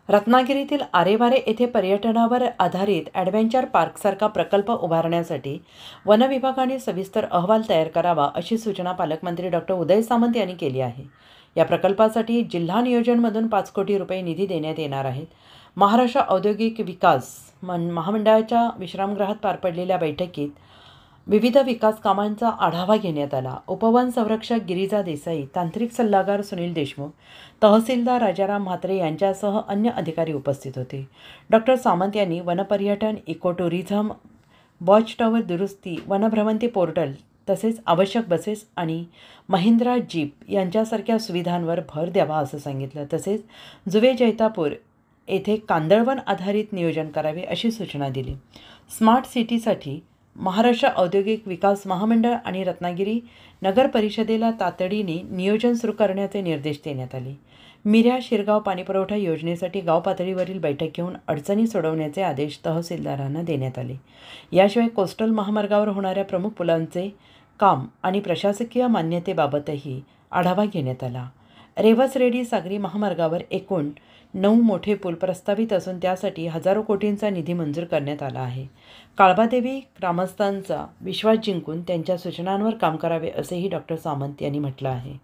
रत्नागिरीतील आरेवारे येथे पर्यटनावर आधारित ॲडव्हेंचर पार्कसारखा प्रकल्प उभारण्यासाठी वन विभागाने सविस्तर अहवाल तयार करावा अशी सूचना पालकमंत्री डॉक्टर उदय सामंत यांनी केली आहे. या प्रकल्पासाठी जिल्हा नियोजनमधून 5 कोटी रुपये निधी देण्यात येणार आहेत. महाराष्ट्र औद्योगिक विकास महामंडळाच्या विश्रामगृहात पार पडलेल्या बैठकीत विविध विकास कामांचा आढावा घेण्यात आला. उपवन संरक्षक गिरिजा देसाई, तांत्रिक सल्लागार सुनील देशमुख, तहसीलदार राजाराम म्हात्रे यांच्यासह अन्य अधिकारी उपस्थित होते. डॉक्टर सामंत यांनी वनपर्यटन, इको टुरिझम, वॉच टॉवर दुरुस्ती, वनभ्रमंती पोर्टल तसेच आवश्यक बसेस आणि महिंद्रा जीप यांच्यासारख्या सुविधांवर भर द्यावा असं सांगितलं. तसेच जुवे जैतापूर येथे कांदळवन आधारित नियोजन करावे अशी सूचना दिली. स्मार्ट सिटीसाठी महाराष्ट्र औद्योगिक विकास महामंडळ आणि रत्नागिरी नगर परिषदेला तातडीने नियोजन सुरू करण्याचे निर्देश देण्यात आले. मिऱ्या शिरगाव पाणीपुरवठा योजनेसाठी गाव पातळीवरील बैठक घेऊन अडचणी सोडवण्याचे आदेश तहसीलदारांना देण्यात आले. याशिवाय कोस्टल महामार्गावर होणाऱ्या प्रमुख पुलांचे काम आणि प्रशासकीय मान्यतेबाबतही आढावा घेण्यात आला. रेवस रेडी सागरी महामार्गावर एकूण 9 मोठे पूल प्रस्तावित असून त्यासाठी हजारो कोटींचा निधी मंजूर करण्यात आला आहे. काळबादेवी ग्रामस्थांचा विश्वास जिंकून त्यांच्या सूचनांवर काम करावे असेही डॉक्टर सामंत यांनी म्हटलं आहे.